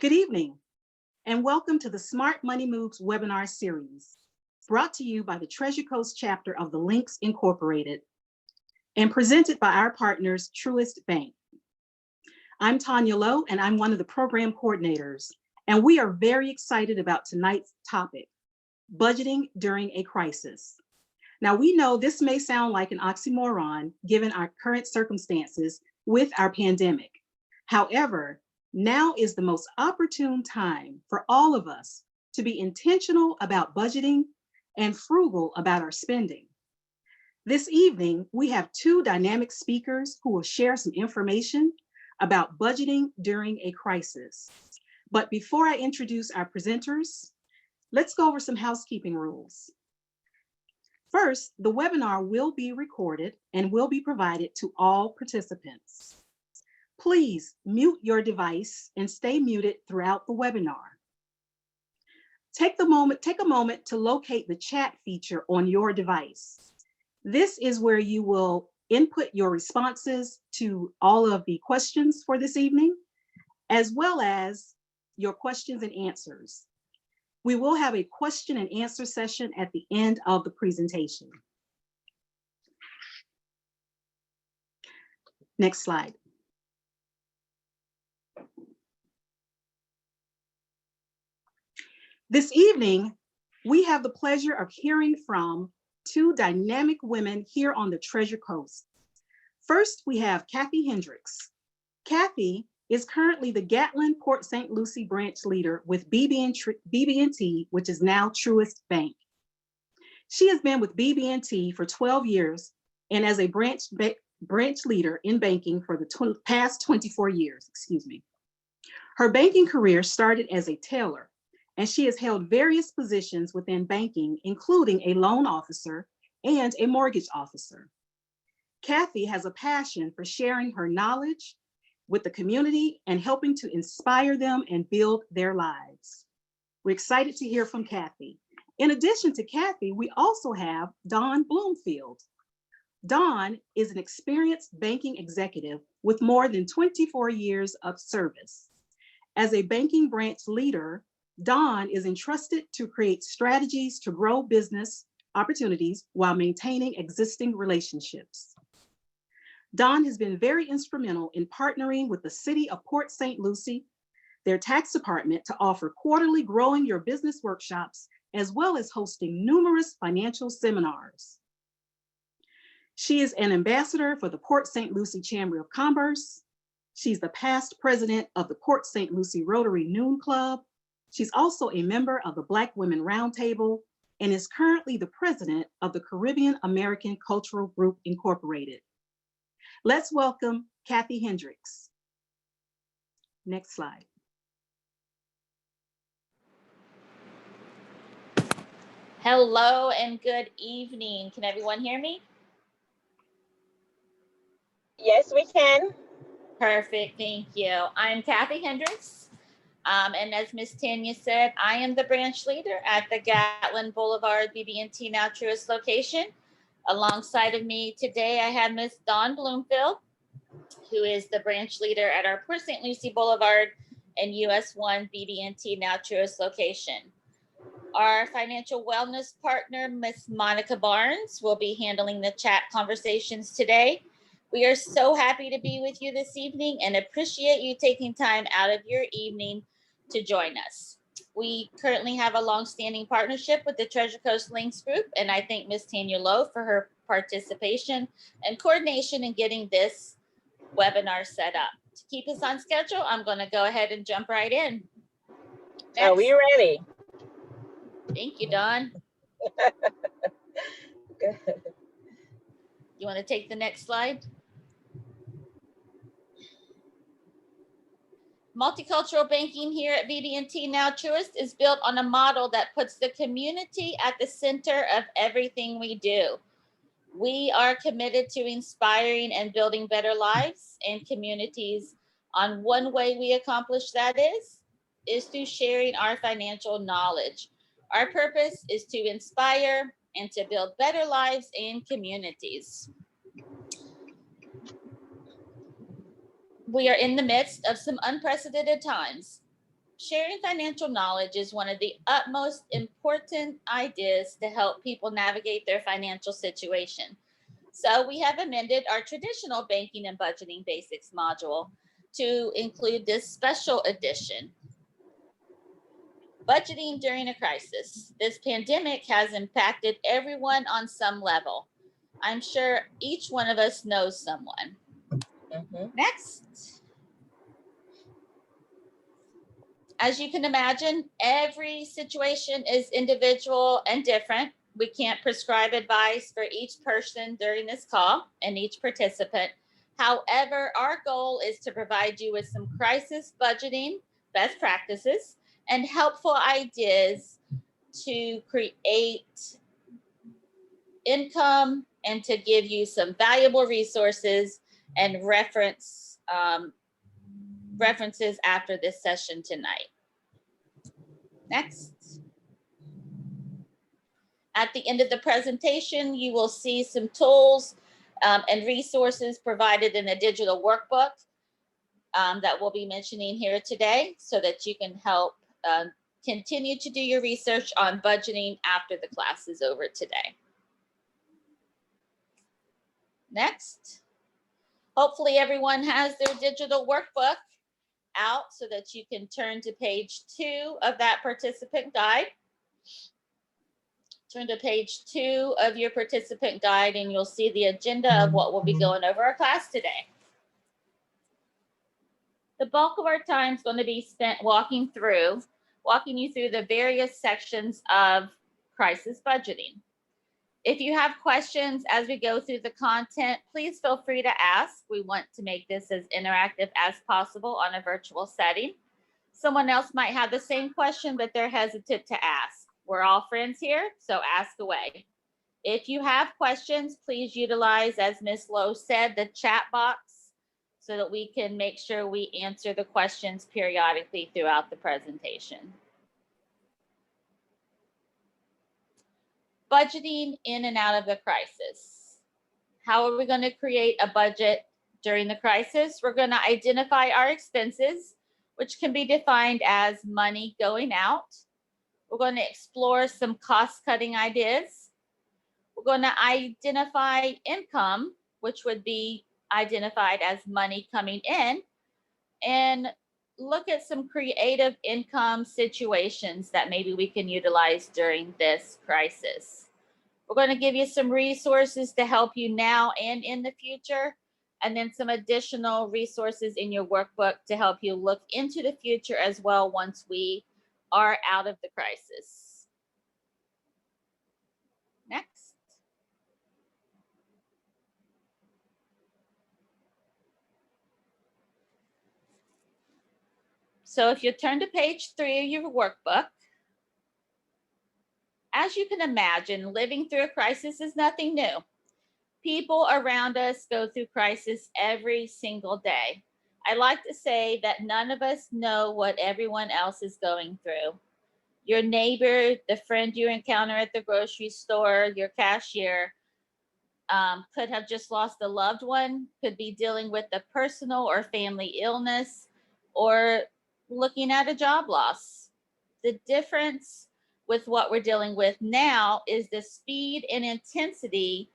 Good evening, and welcome to the Smart Money Moves webinar series, brought to you by the Treasure Coast chapter of the Links Incorporated and presented by our partners, Truist Bank. I'm Tanya Lowe, and I'm one of the program coordinators, and we are very excited about tonight's topic, budgeting during a crisis. Now, we know this may sound like an oxymoron given our current circumstances with our pandemic. However, now is the most opportune time for all of us to be intentional about budgeting and frugal about our spending. This evening, we have two dynamic speakers who will share some information about budgeting during a crisis. But before I introduce our presenters, let's go over some housekeeping rules. First, the webinar will be recorded and will be provided to all participants. Please mute your device and stay muted throughout the webinar. Take a moment to locate the chat feature on your device. This is where you will input your responses to all of the questions for this evening, as well as your questions and answers. We will have a question and answer session at the end of the presentation. Next slide. This evening, we have the pleasure of hearing from two dynamic women here on the Treasure Coast. First, we have Kathy Hendricks. Kathy is currently the Gatlin Port St. Lucie branch leader with BB&T, which is now Truist Bank. She has been with BB&T for 12 years and as a branch leader in banking for the past 24 years, Her banking career started as a teller, and she has held various positions within banking, including a loan officer and a mortgage officer. Kathy has a passion for sharing her knowledge with the community and helping to inspire them and build their lives. We're excited to hear from Kathy. In addition to Kathy, we also have Dawn Bloomfield. Dawn is an experienced banking executive with more than 24 years of service. As a banking branch leader, Dawn is entrusted to create strategies to grow business opportunities while maintaining existing relationships. Dawn has been very instrumental in partnering with the City of Port St. Lucie, their tax department, to offer quarterly Growing Your Business workshops, as well as hosting numerous financial seminars. She is an ambassador for the Port St. Lucie Chamber of Commerce. She's the past president of the Port St. Lucie Rotary Noon Club. She's also a member of the Black Women Roundtable and is currently the president of the Caribbean American Cultural Group Incorporated. Let's welcome Kathy Hendricks. Next slide. Hello and good evening. Can everyone hear me? Yes, we can. Perfect, thank you. I'm Kathy Hendricks. And as Ms. Tanya said, I am the branch leader at the Gatlin Boulevard BB&T Now Truist location. Alongside of me today, I have Ms. Dawn Bloomfield, who is the branch leader at our Port St. Lucie Boulevard and US 1 BB&T Now Truist location. Our financial wellness partner, Ms. Monica Barnes, will be handling the chat conversations today. We are so happy to be with you this evening and appreciate you taking time out of your evening to join us. We currently have a long-standing partnership with the Treasure Coast Links Group, and I thank Ms. Tanya Lowe for her participation and coordination in getting this webinar set up. To keep us on schedule, I'm going to go ahead and jump right in. Next. Are we ready? Thank you, Dawn. Good. You want to take the next slide? Multicultural banking here at BB&T Now Truist is built on a model that puts the community at the center of everything we do. We are committed to inspiring and building better lives and communities. On one way we accomplish that is through sharing our financial knowledge. Our purpose is to inspire and to build better lives and communities. We are in the midst of some unprecedented times. Sharing financial knowledge is one of the utmost important ideas to help people navigate their financial situation. So we have amended our traditional banking and budgeting basics module to include this special edition. Budgeting during a crisis. This pandemic has impacted everyone on some level. I'm sure each one of us knows someone. Next. As you can imagine, every situation is individual and different. We can't prescribe advice for each person during this call and each participant. However, our goal is to provide you with some crisis budgeting best practices and helpful ideas to create income and to give you some valuable resources and references after this session tonight. Next. At the end of the presentation, you will see some tools and resources provided in a digital workbook that we'll be mentioning here today so that you can help continue to do your research on budgeting after the class is over today. Next. Hopefully everyone has their digital workbook out so that you can turn to page 2 of that participant guide. Turn to page 2 of your participant guide and you'll see the agenda of what we'll be going over our class today. The bulk of our time is going to be spent walking you through the various sections of crisis budgeting. If you have questions as we go through the content, please feel free to ask. We want to make this as interactive as possible on a virtual setting. Someone else might have the same question, but they're hesitant to ask. We're all friends here, so ask away. If you have questions, please utilize, as Ms. Lowe said, the chat box so that we can make sure we answer the questions periodically throughout the presentation. Budgeting in and out of the crisis. How are we going to create a budget during the crisis? We're going to identify our expenses, which can be defined as money going out. We're going to explore some cost-cutting ideas. We're going to identify income, which would be identified as money coming in, and look at some creative income situations that maybe we can utilize during this crisis. We're going to give you some resources to help you now and in the future, and then some additional resources in your workbook to help you look into the future as well once we are out of the crisis. Next. So if you turn to page 3 of your workbook, as you can imagine, living through a crisis is nothing new. People around us go through crisis every single day. I like to say that none of us know what everyone else is going through. Your neighbor, the friend you encounter at the grocery store, your cashier, could have just lost a loved one, could be dealing with a personal or family illness, or looking at a job loss. The difference with what we're dealing with now is the speed and intensity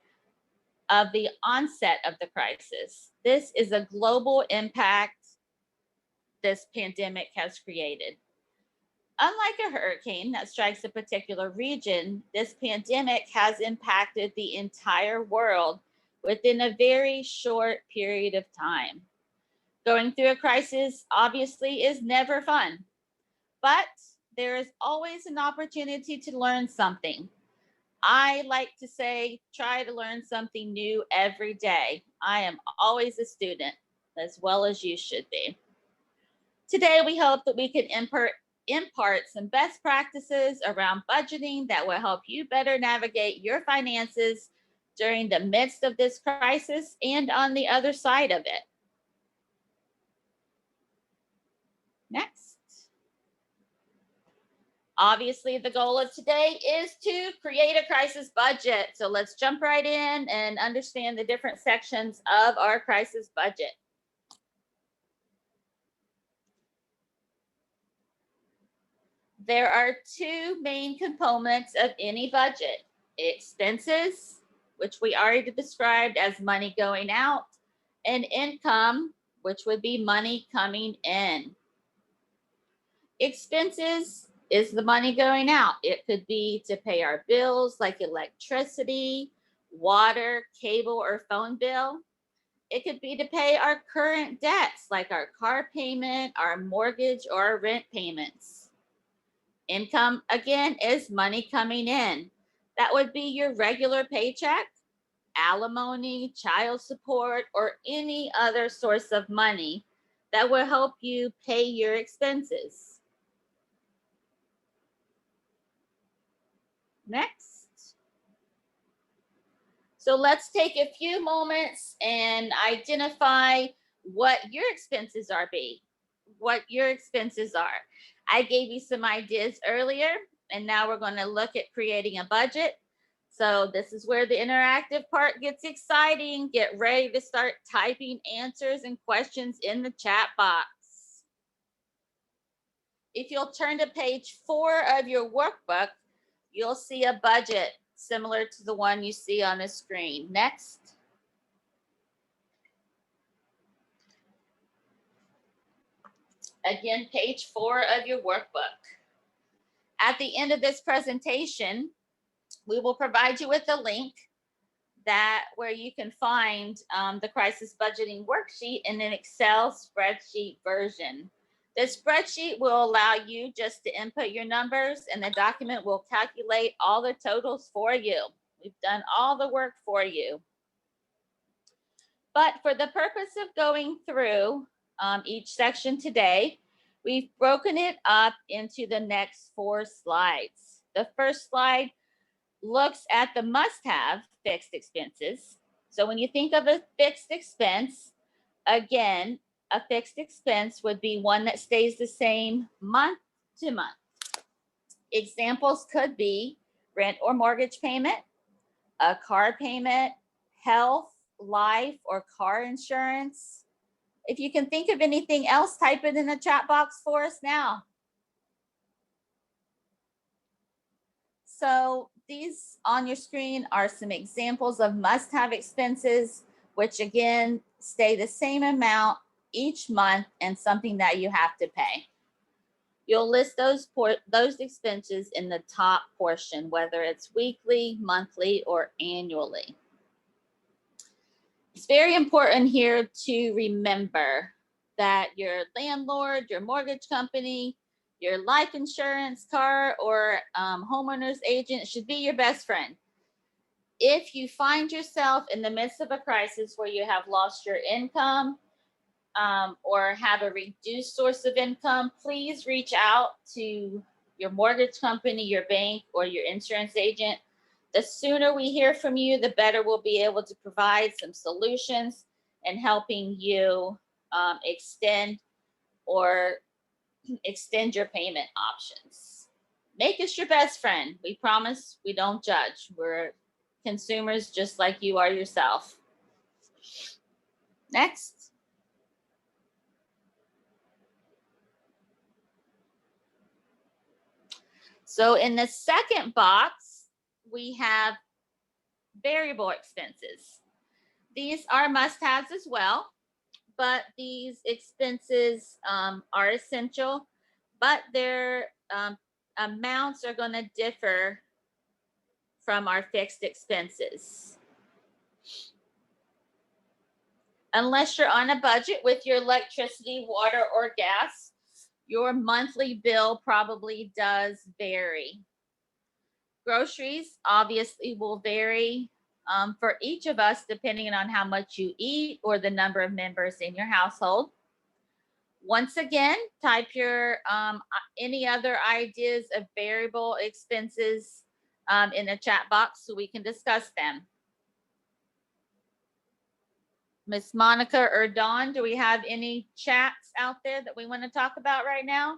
of the onset of the crisis. This is a global impact this pandemic has created. Unlike a hurricane that strikes a particular region, this pandemic has impacted the entire world within a very short period of time. Going through a crisis obviously is never fun, but there is always an opportunity to learn something. I like to say, try to learn something new every day. I am always a student, as well as you should be. Today, we hope that we can impart some best practices around budgeting that will help you better navigate your finances during the midst of this crisis and on the other side of it. Next. Obviously, the goal of today is to create a crisis budget. So let's jump right in and understand the different sections of our crisis budget. There are two main components of any budget: expenses, which we already described as money going out, and income, which would be money coming in. Expenses is the money going out. It could be to pay our bills like electricity, water, cable, or phone bill. It could be to pay our current debts like our car payment, our mortgage, or our rent payments. Income, again, is money coming in. That would be your regular paycheck, alimony, child support, or any other source of money that will help you pay your expenses. Next. So let's take a few moments and identify what your expenses are, what your expenses are. I gave you some ideas earlier, and now we're going to look at creating a budget. So this is where the interactive part gets exciting. Get ready to start typing answers and questions in the chat box. If you'll turn to page 4 of your workbook, you'll see a budget similar to the one you see on the screen. Next. Again, page 4 of your workbook. At the end of this presentation, we will provide you with a link where you can find the crisis budgeting worksheet in an Excel spreadsheet version. The spreadsheet will allow you just to input your numbers, and the document will calculate all the totals for you. We've done all the work for you. But for the purpose of going through each section today, we've broken it up into the next 4 slides. The first slide looks at the must-have fixed expenses. So when you think of a fixed expense, again, a fixed expense would be one that stays the same month to month. Examples could be rent or mortgage payment, a car payment, health, life, or car insurance. If you can think of anything else, type it in the chat box for us now. So these on your screen are some examples of must-have expenses, which again, stay the same amount each month and something that you have to pay. You'll list those expenses in the top portion, whether it's weekly, monthly, or annually. It's very important here to remember that your landlord, your mortgage company, your life insurance, car, or homeowner's agent should be your best friend. If you find yourself in the midst of a crisis where you have lost your income or have a reduced source of income, please reach out to your mortgage company, your bank, or your insurance agent. The sooner we hear from you, the better we'll be able to provide some solutions and helping you extend your payment options. Make us your best friend. We promise we don't judge. We're consumers just like you are yourself. Next. So in the second box, we have variable expenses. These are must-haves as well, but these expenses are essential, but their amounts are going to differ from our fixed expenses. Unless you're on a budget with your electricity, water, or gas, your monthly bill probably does vary. Groceries obviously will vary for each of us depending on how much you eat or the number of members in your household. Once again, type your any other ideas of variable expenses in the chat box so we can discuss them. Miss Monica or Dawn, do we have any chats out there that we want to talk about right now?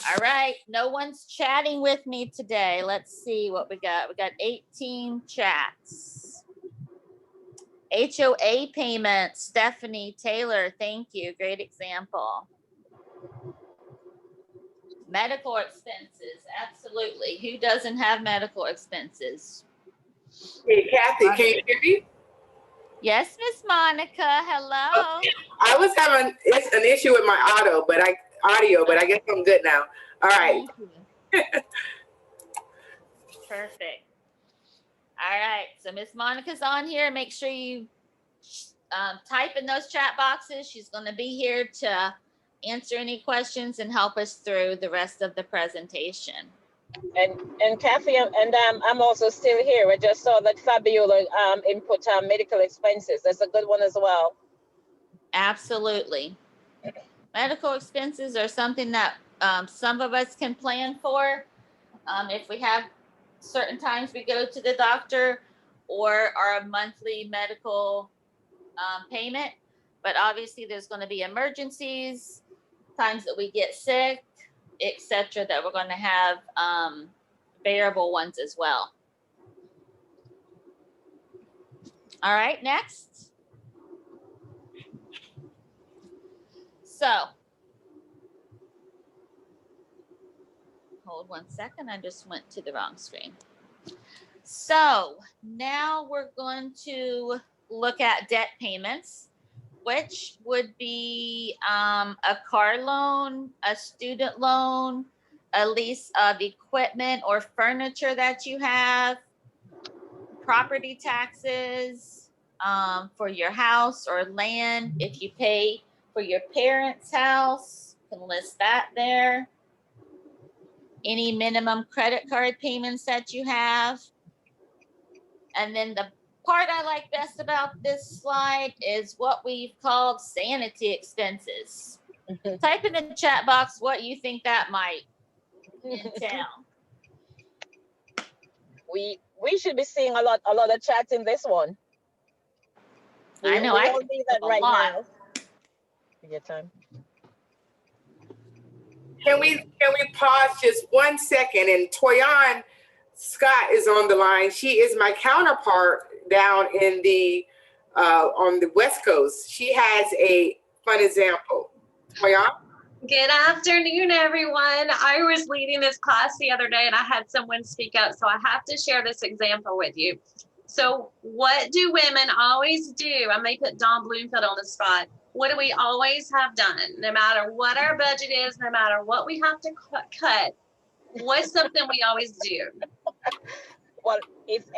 All right, no one's chatting with me today. Let's see what we got. We got 18 chats. HOA payments, Stephanie Taylor, thank you. Great example. Medical expenses, absolutely. Who doesn't have medical expenses? Hey, Kathy, can you hear me? Yes, Miss Monica. Hello. I was having an issue with my audio, but I guess I'm good now. All right. Thank you. Perfect. All right. So Miss Monica's on here. Make sure you type in those chat boxes. She's going to be here to answer any questions and help us through the rest of the presentation. And Kathy, and I'm also still here. I just saw that Fabiola input medical expenses. That's a good one as well. Absolutely. Medical expenses are something that some of us can plan for. If we have certain times we go to the doctor or our monthly medical payment, but obviously there's going to be emergencies, times that we get sick, etc., that we're going to have variable ones as well. All right, next. So, hold 1 second. I just went to the wrong screen. So now we're going to look at debt payments, which would be a car loan, a student loan, a lease of equipment or furniture that you have, property taxes for your house or land. If you pay for your parents' house, you can list that there. Any minimum credit card payments that you have. And then the part I like best about this slide is what we've called sanity expenses. Type in the chat box what you think that might entail. We should be seeing a lot of chats in this one. I know. We I don't need that right now. Your time. Can we pause just 1 second? And Toyan Scott is on the line. She is my counterpart down in the on the West Coast. She has a fun example. Toyan? Good afternoon, everyone. I was leading this class the other day and I had someone speak up, so I have to share this example with you. So what do women always do? I may put Dawn Bloomfield on the spot. What do we always have done? No matter what our budget is, no matter what we have to cut, what's something we always do? Well, if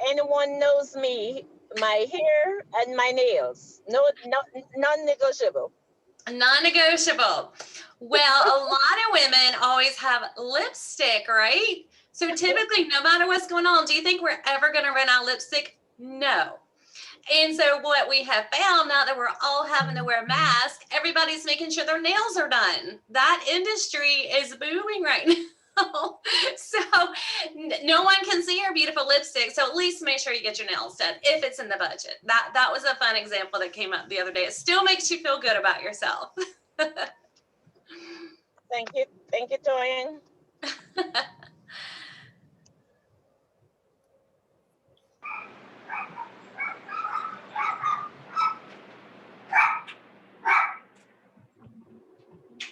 anyone knows me, my hair and my nails, non-negotiable. Non-negotiable. Well, a lot of women always have lipstick, right? So typically, no matter what's going on, do you think we're ever going to run out of lipstick? No. And so what we have found, now that we're all having to wear masks, everybody's making sure their nails are done. That industry is booming right now. So no one can see your beautiful lipstick. So at least make sure you get your nails done if it's in the budget. That was a fun example that came up the other day. It still makes you feel good about yourself. Thank you, Toyin.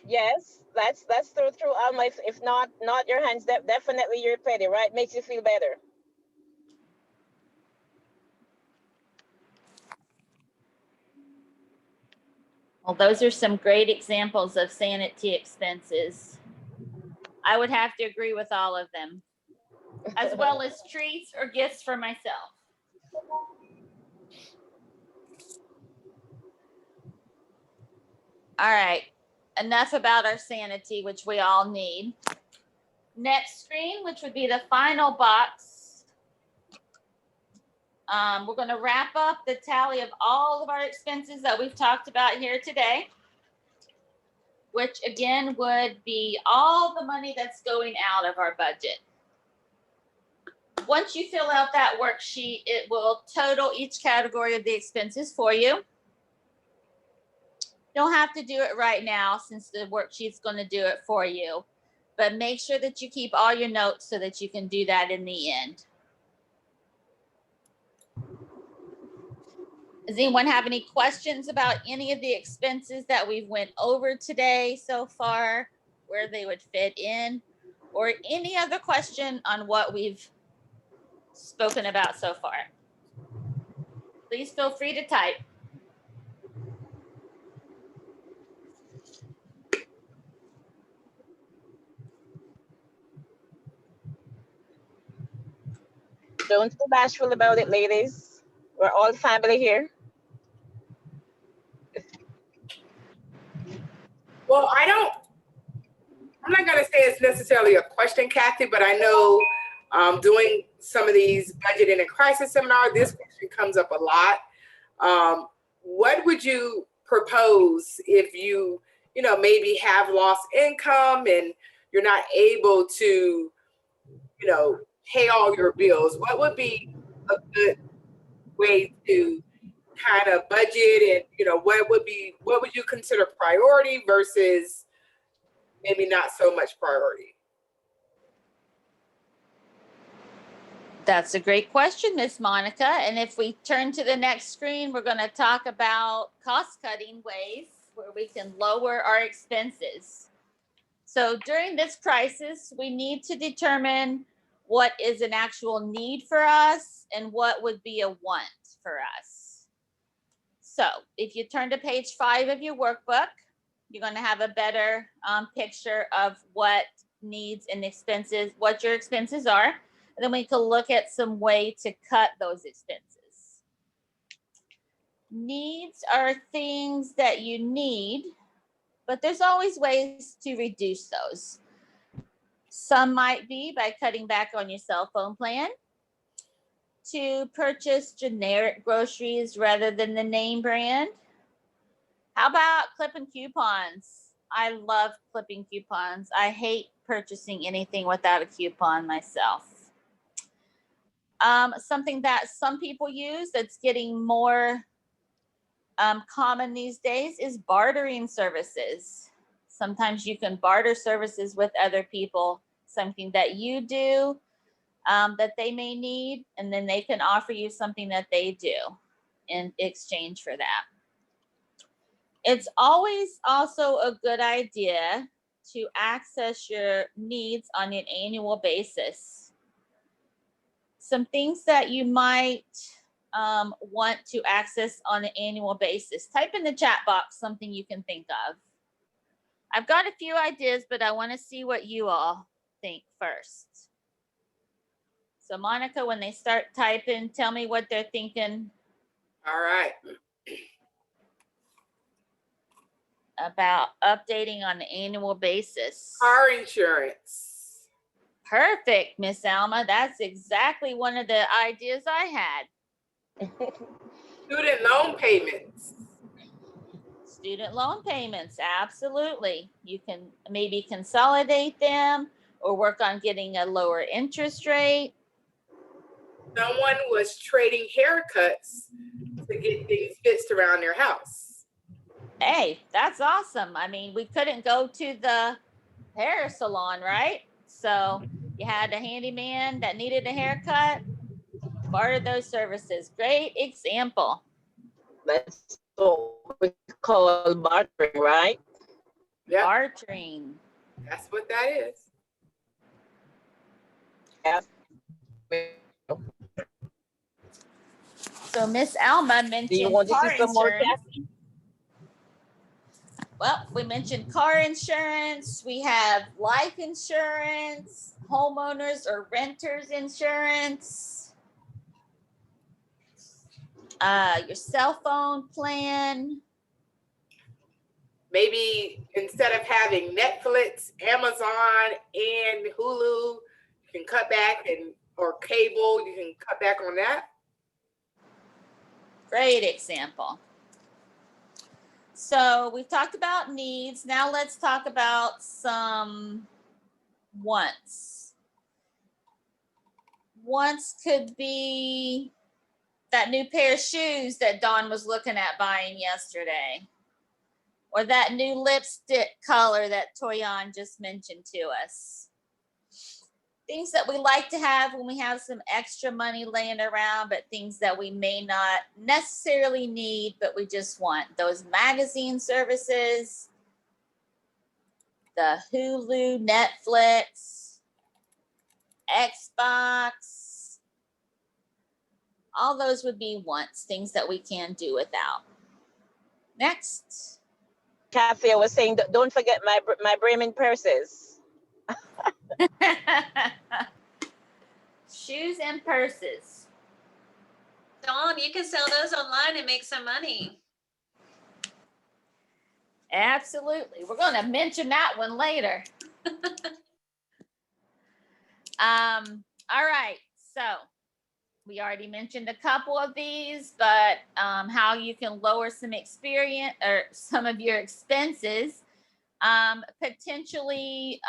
Yes, that's through Alma. If not your hands, definitely your petty, right? Makes you feel better. Well, those are some great examples of sanity expenses. I would have to agree with all of them, as well as treats or gifts for myself. All right, enough about our sanity, which we all need. Next screen, which would be the final box. We're going to wrap up the tally of all of our expenses that we've talked about here today, which again would be all the money that's going out of our budget. Once you fill out that worksheet, it will total each category of the expenses for you. Don't have to do it right now since the worksheet's going to do it for you, but make sure that you keep all your notes so that you can do that in the end. Does anyone have any questions about any of the expenses that we've went over today so far, where they would fit in, or any other question on what we've spoken about so far? Please feel free to type. Don't feel bashful about it, ladies. We're all family here. Well, I'm not gonna say it's necessarily a question, Kathy, but I know doing some of these budget and crisis seminars, this question comes up a lot. What would you propose if you maybe have lost income and you're not able to, pay all your bills? What would be a good way to kind of budget, and what would you consider priority versus maybe not so much priority? That's a great question, Miss Monica. And if we turn to the next screen, we're going to talk about cost-cutting ways where we can lower our expenses. So during this crisis, we need to determine what is an actual need for us and what would be a want for us. So if you turn to page 5 of your workbook, you're going to have a better picture of what needs and expenses, what your expenses are. And then we can look at some way to cut those expenses. Needs are things that you need, but there's always ways to reduce those. Some might be by cutting back on your cell phone plan, to purchase generic groceries rather than the name brand. How about clipping coupons? I love clipping coupons. I hate purchasing anything without a coupon myself. Something that some people use that's getting more common these days is bartering services. Sometimes you can barter services with other people, something that you do that they may need, and then they can offer you something that they do in exchange for that. It's always also a good idea to access your needs on an annual basis. Some things that you might want to access on an annual basis. Type in the chat box something you can think of. I've got a few ideas, but I want to see what you all think first. So Monica, when they start typing, tell me what they're thinking. All right. About updating on an annual basis. Car insurance. Perfect, Miss Alma. That's exactly one of the ideas I had. Student loan payments. Student loan payments, absolutely. You can maybe consolidate them or work on getting a lower interest rate. Someone was trading haircuts to get things fixed around their house. Hey, that's awesome. I mean, we couldn't go to the hair salon, right? So you had a handyman that needed a haircut, bartered those services. Great example. That's what we call bartering, right? Yeah, Bartering. that's what that is. Yeah. So Miss Alma Do you mentioned want to car see some more, insurance. Kathy? Well, we mentioned car insurance. We have life insurance, homeowners or renters insurance, your cell phone plan. Maybe instead of having Netflix, Amazon, and Hulu, you can cut back, or cable, you can cut back on that. Great example. So we've talked about needs. Now let's talk about some wants. Wants could be that new pair of shoes that Dawn was looking at buying yesterday, or that new lipstick color that Toyan just mentioned to us. things that we like to have when we have some extra money laying around, but things that we may not necessarily need, but we just want. Those magazine services, the Hulu, Netflix, Xbox, all those would be wants, things that we can do without. Next. Kathy, I was saying, don't forget my Bremen purses. Shoes and purses. Dawn, you can sell those online and make some money. Absolutely. We're going to mention that one later. All right. So we already mentioned a couple of these, but how you can lower some experience or some of your expenses. Potentially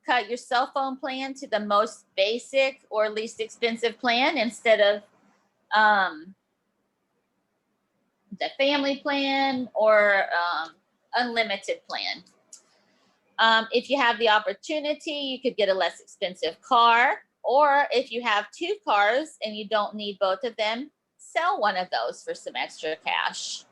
cut your cell phone plan to the most basic or least expensive plan instead of the family plan or unlimited plan. If you have the opportunity, you could get a less expensive car, or if you have 2 cars and you don't need both of them, sell one of those for some extra cash.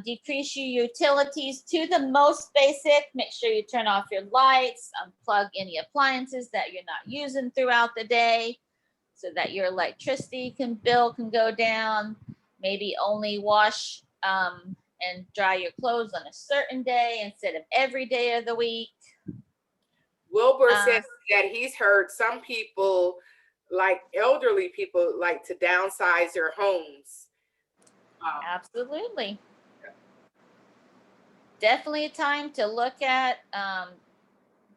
Decrease your utilities to the most basic. Make sure you turn off your lights, unplug any appliances that you're not using throughout the day so that your electricity bill can go down. Maybe only wash and dry your clothes on a certain day instead of every day of the week. Wilbur says that he's heard some people, like elderly people, like to downsize their homes. Absolutely. Definitely a time to look at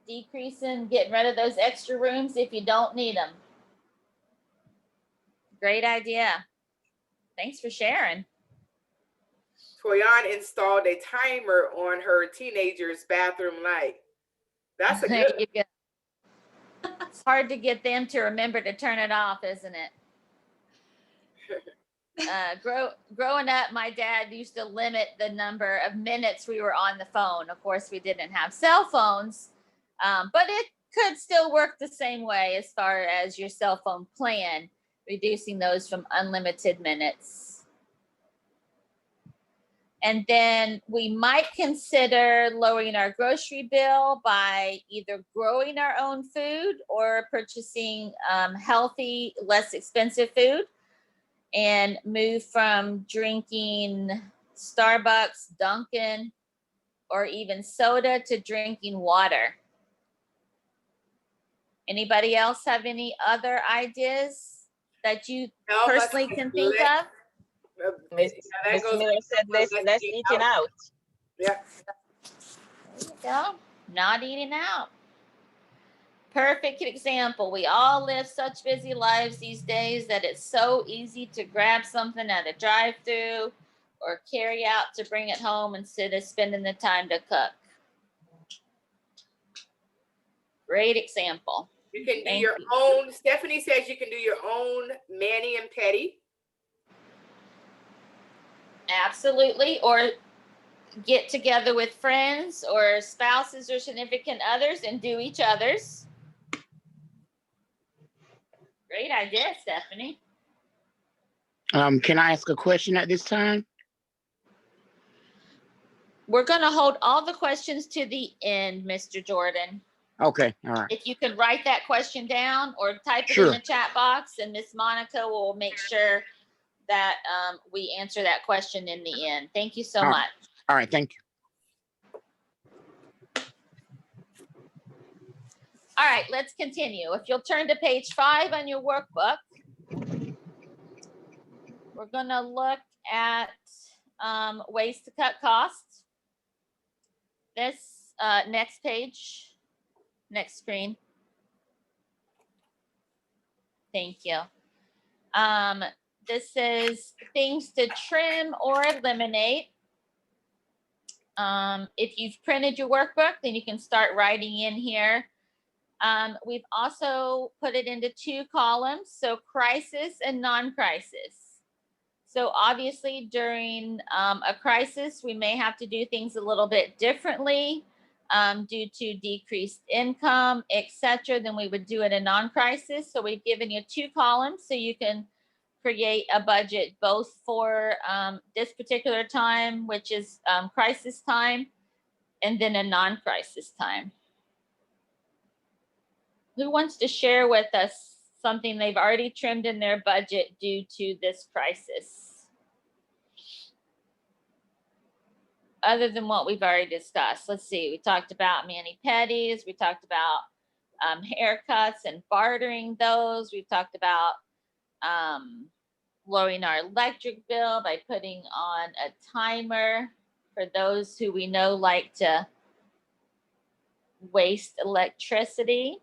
decreasing, getting rid of those extra rooms if you don't need them. Great idea. Thanks for sharing. Toyan installed a timer on her teenager's bathroom light. That's a There good. you go. It's hard to get them to remember to turn it off, isn't it? Growing up, my dad used to limit the number of minutes we were on the phone. Of course, we didn't have cell phones, but it could still work the same way as far as your cell phone plan, reducing those from unlimited minutes. And then we might consider lowering our grocery bill by either growing our own food or purchasing healthy, less expensive food, and move from drinking Starbucks, Dunkin', or even soda to drinking water. Anybody else have any other ideas that you personally can think of? Miss Miller said less eating out. Yeah. There you go. Not eating out. Perfect example. We all live such busy lives these days that it's so easy to grab something at a drive-through or carry out to bring it home instead of spending the time to cook. Great example. You can do Thank your you. own. Stephanie says you can do your own mani and pedi. Absolutely. Or get together with friends or spouses or significant others and do each other's. Great idea, Stephanie. Can I ask a question at this time? We're going to hold all the questions to the end, Mr. Jordan. Okay, all right. If you can write that question down or type it in Sure. the chat box, and Miss Monica will make sure that we answer that question in the end. Thank you so All right. much. All right, thank you. All right, let's continue. If you'll turn to page 5 on your workbook, we're going to look at ways to cut costs. This next page, next screen. Thank you. This is things to trim or eliminate. If you've printed your workbook, then you can start writing in here. We've also put it into 2 columns, so crisis and non-crisis. So obviously during a crisis, we may have to do things a little bit differently. due to decreased income, etc., then we would do it in non-crisis. So we've given you 2 columns so you can create a budget both for this particular time, which is crisis time, and then a non-crisis time. Who wants to share with us something they've already trimmed in their budget due to this crisis? Other than what we've already discussed. Let's see, we talked about mani-pedis, we talked about haircuts and bartering those. We've talked about lowering our electric bill by putting on a timer for those who we know like to waste electricity.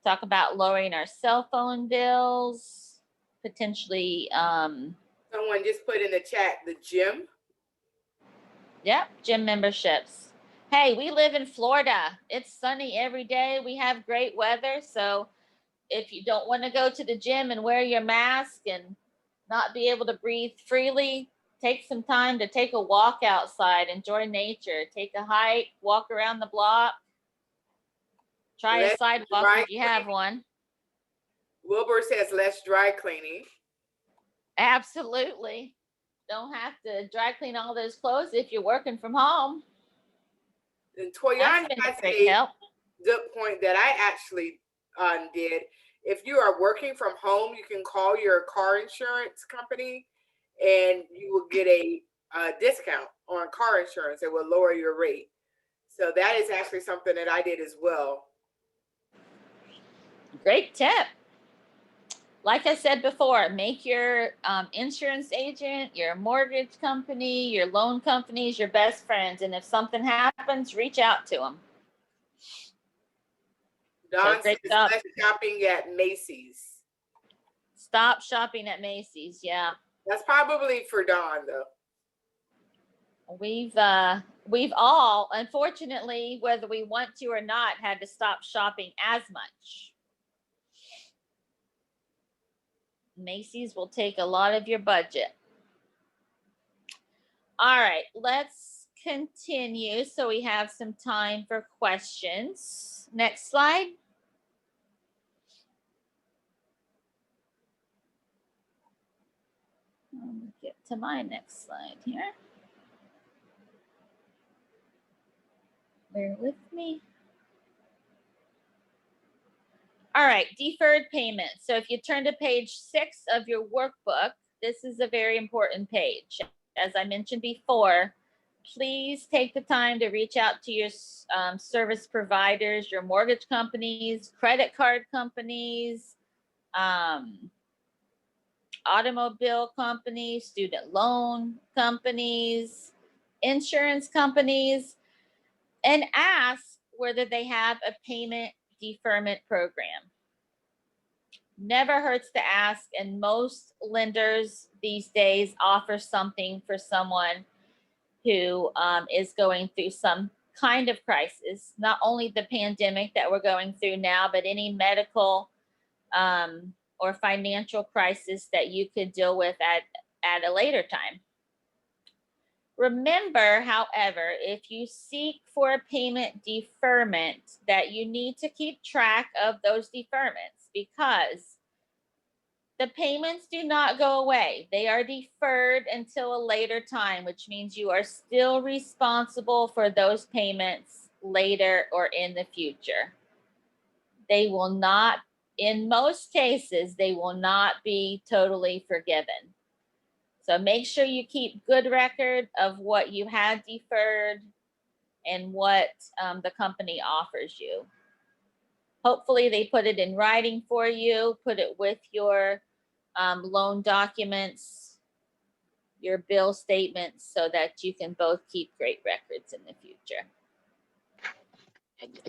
Talk about lowering our cell phone bills, potentially. Someone just put in the chat, the gym. Yep, gym memberships. Hey, we live in Florida. It's sunny every day. We have great weather. So if you don't want to go to the gym and wear your mask and not be able to breathe freely, take some time to take a walk outside, enjoy nature, take a hike, walk around the block, try a sidewalk if you have one. Wilbur says less dry cleaning. Absolutely. Don't have to dry clean all those clothes if you're working from home. And Toyan That's been has a great help. good point that I actually did. If you are working from home, you can call your car insurance company and you will get a discount on car insurance. It will lower your rate. So that is actually something that I did as well. Great tip. Like I said before, make your insurance agent, your mortgage company, your loan companies your best friends. And if something happens, reach out to them. Don great says job. less shopping at Macy's. Stop shopping at Macy's. Yeah. That's probably for Don though. We've all, unfortunately, whether we want to or not, had to stop shopping as much. Macy's will take a lot of your budget. All right, let's continue so we have some time for questions. Next slide. Let me get to my next slide here. Bear with me. All right, deferred payment. So if you turn to page 6 of your workbook, this is a very important page. As I mentioned before, please take the time to reach out to your service providers, your mortgage companies, credit card companies, automobile companies, student loan companies, insurance companies, and ask whether they have a payment deferment program. Never hurts to ask, and most lenders these days offer something for someone who is going through some kind of crisis, not only the pandemic that we're going through now, but any medical or financial crisis that you could deal with at a later time. Remember, however, if you seek for a payment deferment, that you need to keep track of those deferments, because the payments do not go away. They are deferred until a later time, which means you are still responsible for those payments later or in the future. They will not, in most cases, they will not be totally forgiven. So make sure you keep good record of what you had deferred and what the company offers you. Hopefully they put it in writing for you, put it with your loan documents, your bill statements, so that you can both keep great records in the future.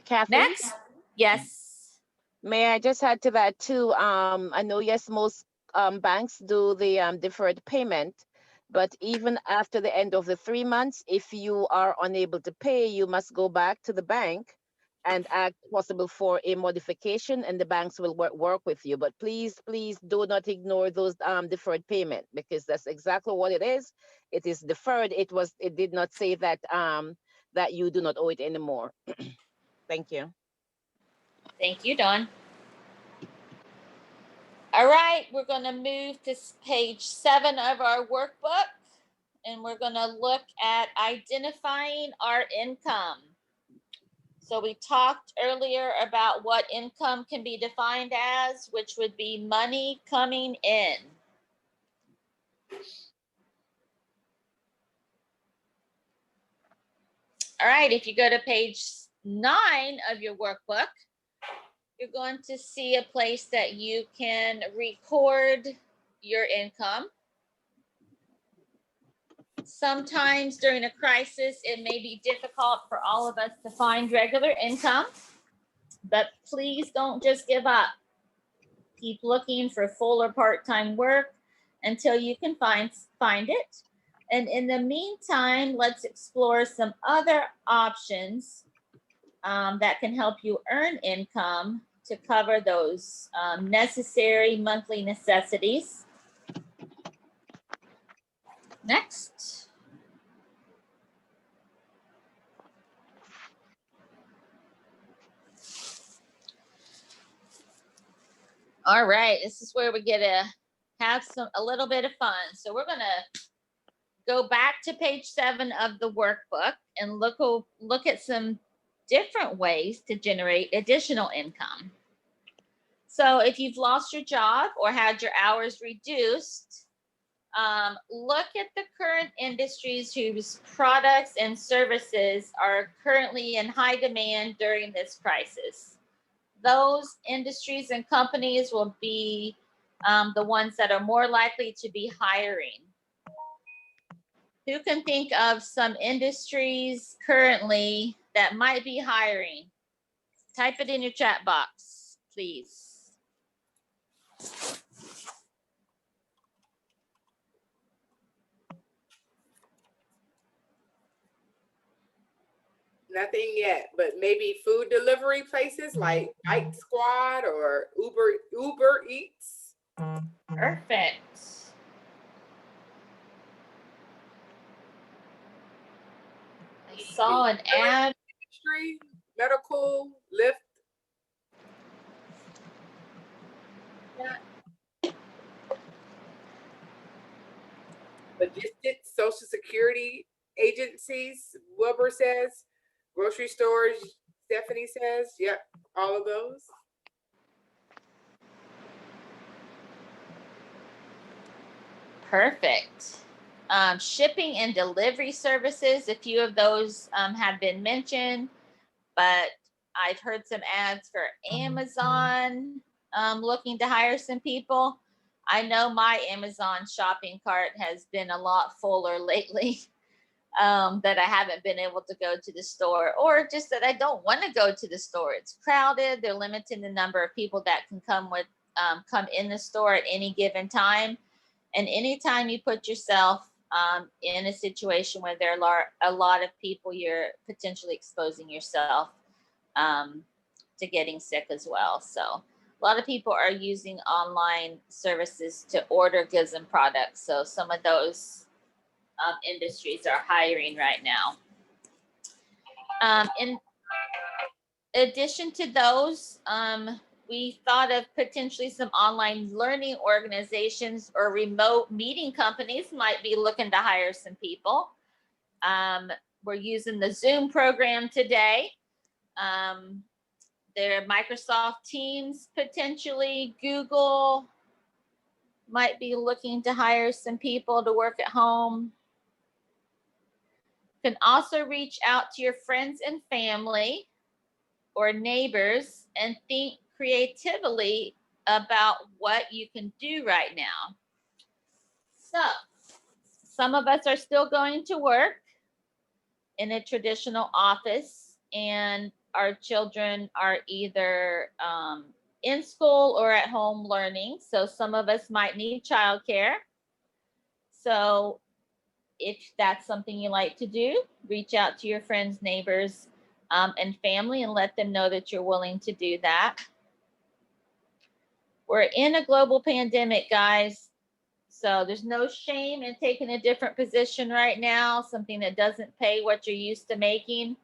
Kathy? Next, yes. May I just add to that too? I know, yes, most banks do the deferred payment, but even after the end of the 3 months, if you are unable to pay, you must go back to the bank and ask possible for a modification, and the banks will work with you. But please, please do not ignore those deferred payment, because that's exactly what it is. It is deferred. It did not say that that you do not owe it anymore. Thank you. Thank you, Dawn. All right, we're going to move to page 7 of our workbook, and we're going to look at identifying our income. So we talked earlier about what income can be defined as, which would be money coming in. All right, if you go to page 9 of your workbook, you're going to see a place that you can record your income. Sometimes during a crisis, it may be difficult for all of us to find regular income, but please don't just give up. Keep looking for full or part-time work until you can find it. And in the meantime, let's explore some other options that can help you earn income to cover those necessary monthly necessities. Next. All right, this is where we get to have a little bit of fun. So we're gonna go back to page 7 of the workbook and look at some different ways to generate additional income. So if you've lost your job or had your hours reduced, look at the current industries whose products and services are currently in high demand during this crisis. Those industries and companies will be the ones that are more likely to be hiring. Who can think of some industries currently that might be hiring? Type it in your chat box, please. Nothing yet, but maybe food delivery places like Bike Squad or Uber Eats. Perfect. I saw an ad. Industry, medical, Lyft. Logistics, Social Security agencies, Wilbur says. Grocery stores, Stephanie says. Yep, all of those. Perfect. Shipping and delivery services, a few of those have been mentioned, but I've heard some ads for Amazon looking to hire some people. I know my Amazon shopping cart has been a lot fuller lately, that I haven't been able to go to the store, or just that I don't want to go to the store. It's crowded. They're limiting the number of people that can come in the store at any given time. And anytime you put yourself in a situation where there are a lot of people, you're potentially exposing yourself to getting sick as well. So a lot of people are using online services to order goods and products. So some of those industries are hiring right now. In addition to those, we thought of potentially some online learning organizations or remote meeting companies might be looking to hire some people. We're using the Zoom program today. There are Microsoft Teams, potentially Google might be looking to hire some people to work at home. You can also reach out to your friends and family or neighbors and think creatively about what you can do right now. So some of us are still going to work in a traditional office, and our children are either in school or at home learning. So some of us might need childcare. So if that's something you like to do, reach out to your friends, neighbors, and family and let them know that you're willing to do that. We're in a global pandemic, guys. So there's no shame in taking a different position right now, something that doesn't pay what you're used to making.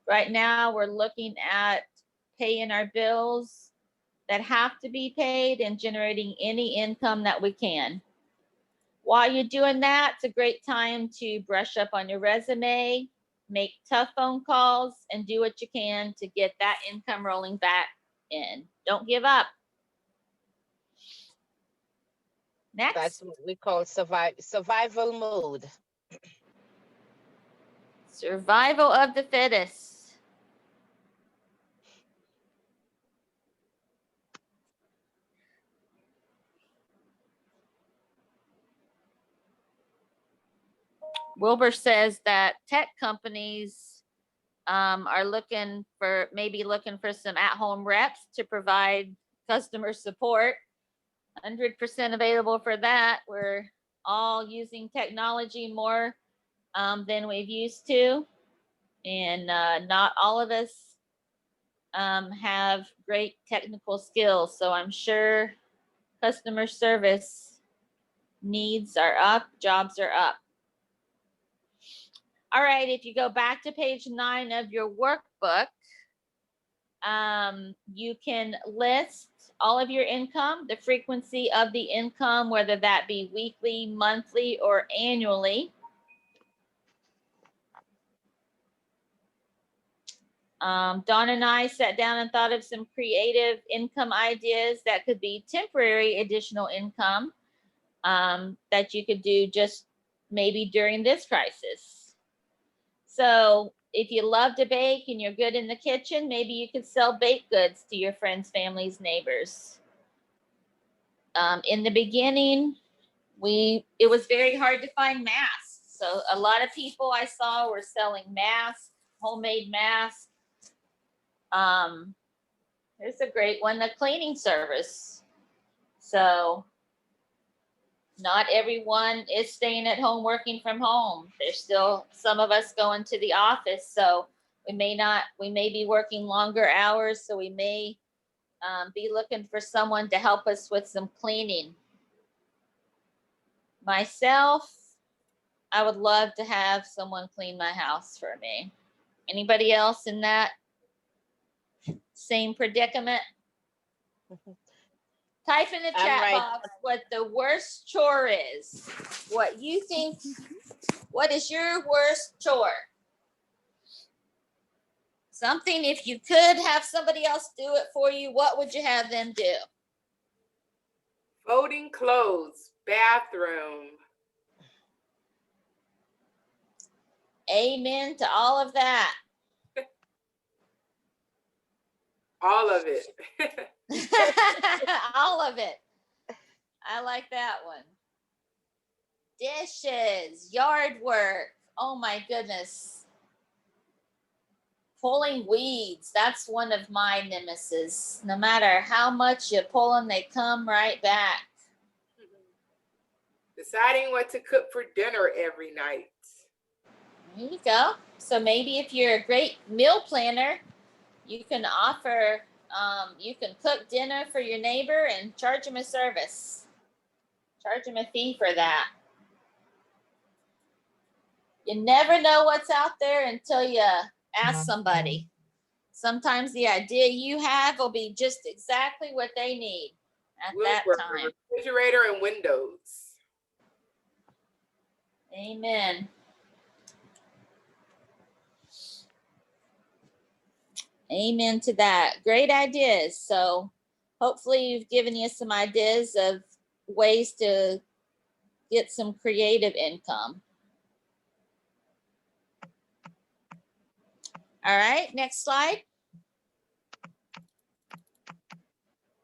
Right now, we're looking at paying our bills that have to be paid and generating any income that we can. While you're doing that, it's a great time to brush up on your resume, make tough phone calls, and do what you can to get that income rolling back in. Don't give up. That's Next, what we call survival mode. survival of the fittest. Wilbur says that tech companies are maybe looking for some at-home reps to provide customer support. 100% available for that. We're all using technology more than we've used to, and not all of us have great technical skills. So I'm sure customer service needs are up, jobs are up. All right, if you go back to page 9 of your workbook, you can list all of your income, the frequency of the income, whether that be weekly, monthly, or annually. Dawn and I sat down and thought of some creative income ideas that could be temporary additional income that you could do just maybe during this crisis. So if you love to bake and you're good in the kitchen, maybe you could sell baked goods to your friends, families, neighbors. In the beginning, it was very hard to find masks. So a lot of people I saw were selling masks, homemade masks. There's a great one, the cleaning service. So not everyone is staying at home working from home. There's still some of us going to the office. So we may be working longer hours. So we may be looking for someone to help us with some cleaning. Myself, I would love to have someone clean my house for me. Anybody else in that same predicament? Type in the I'm chat right. box what the worst chore is. What you think, what is your worst chore? Something, if you could have somebody else do it for you, what would you have them do? Folding clothes, bathroom. Amen to all of that. All of it. All of it. I like that one. Dishes, yard work. Oh my goodness. Pulling weeds. That's one of my nemesis. No matter how much you pull them, they come right back. Deciding what to cook for dinner every night. There you go. So maybe if you're a great meal planner, you can offer, you can cook dinner for your neighbor and charge them a service. Charge them a fee for that. You never know what's out there until you ask somebody. Sometimes the idea you have will be just exactly what they need at that time. Refrigerator and windows. Amen. Amen to that. Great ideas. So hopefully you've given you some ideas of ways to get some creative income. All right, next slide.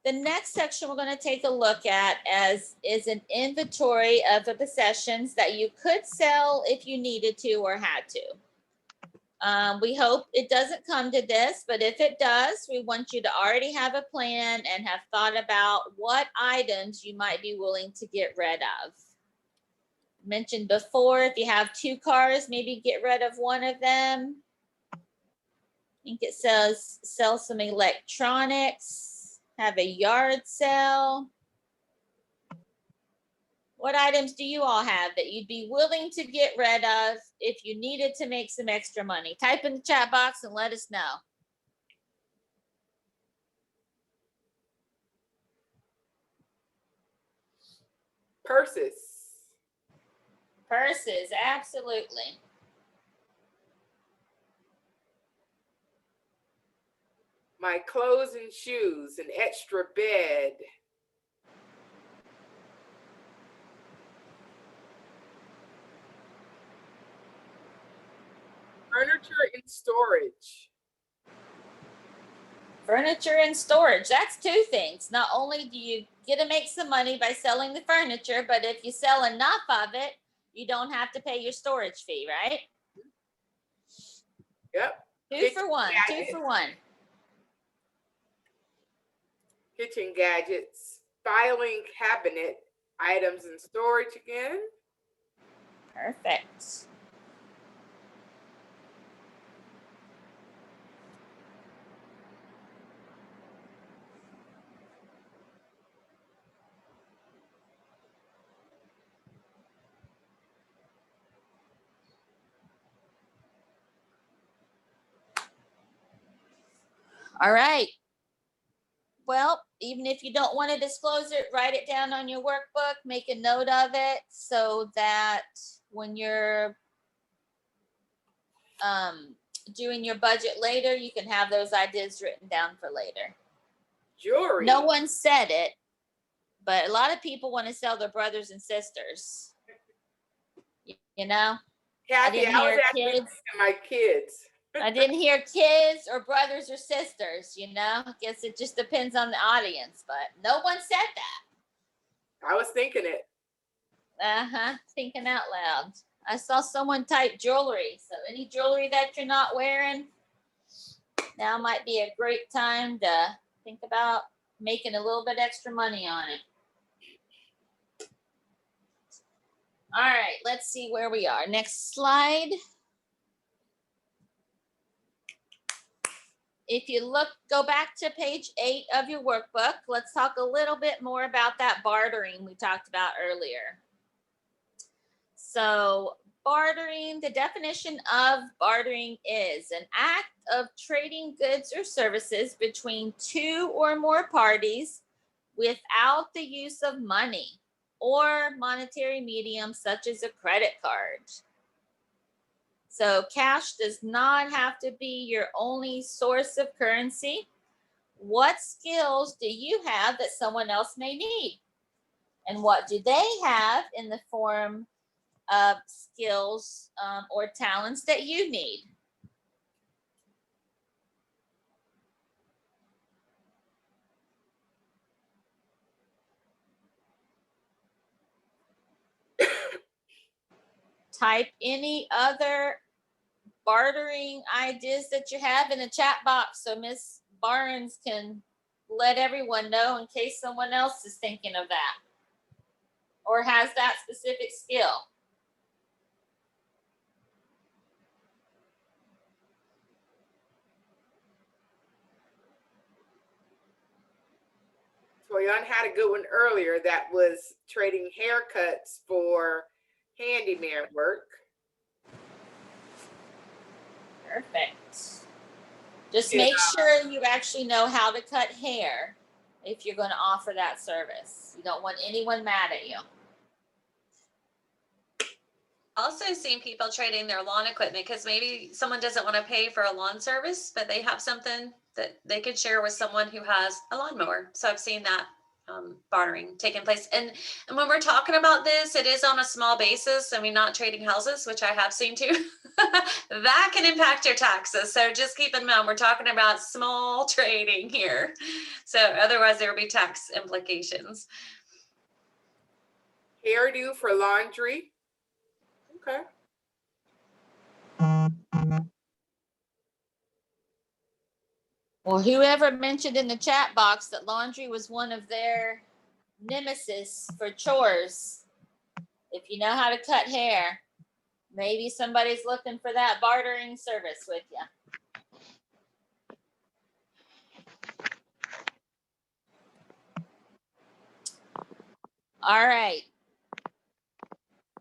The next section we're going to take a look at is an inventory of the possessions that you could sell if you needed to or had to. We hope it doesn't come to this, but if it does, we want you to already have a plan and have thought about what items you might be willing to get rid of. Mentioned before, if you have 2 cars, maybe get rid of one of them. I think it says sell some electronics, have a yard sale. What items do you all have that you'd be willing to get rid of if you needed to make some extra money? Type in the chat box and let us know. Purses. Purses, absolutely. My clothes and shoes, an extra bed. Furniture and storage. Furniture and storage, that's two things. Not only do you get to make some money by selling the furniture, but if you sell enough of it, you don't have to pay your storage fee, right? Yep. Two for one, two for one. Kitchen gadgets, filing cabinet, items and storage again. Perfect. All right. Well, even if you don't want to disclose it, write it down on your workbook, make a note of it so that when you're doing your budget later, you can have those ideas written down for later. Jewelry. No one said it, but a lot of people want to sell their brothers and sisters. You know? Kathy, didn't I was hear actually kids. thinking my kids. I didn't hear kids or brothers or sisters, you know? I guess it just depends on the audience, but no one said that. I was thinking it. Thinking out loud. I saw someone type jewelry. So any jewelry that you're not wearing, now might be a great time to think about making a little bit extra money on it. All right, let's see where we are. Next slide. If you go back to page 8 of your workbook, let's talk a little bit more about that bartering we talked about earlier. So bartering, the definition of bartering is an act of trading goods or services between two or more parties without the use of money or monetary medium such as a credit card. So cash does not have to be your only source of currency. What skills do you have that someone else may need? And what do they have in the form of skills or talents that you need? Type any other bartering ideas that you have in the chat box so Miss Barnes can let everyone know in case someone else is thinking of that or has that specific skill. Toyon had a good one earlier that was trading haircuts for handyman work. Perfect. Just make sure you actually know how to cut hair if you're going to offer that service. You don't want anyone mad at you. Also seen people trading their lawn equipment because maybe someone doesn't want to pay for a lawn service, but they have something that they could share with someone who has a lawnmower. So I've seen that bartering taking place. And when we're talking about this, it is on a small basis. I mean, not trading houses, which I have seen too. That can impact your taxes. So just keep in mind, we're talking about small trading here. So otherwise there will be tax implications. Hairdo for laundry. Okay. Well, whoever mentioned in the chat box that laundry was one of their nemesis for chores, if you know how to cut hair, maybe somebody's looking for that bartering service with you. All right.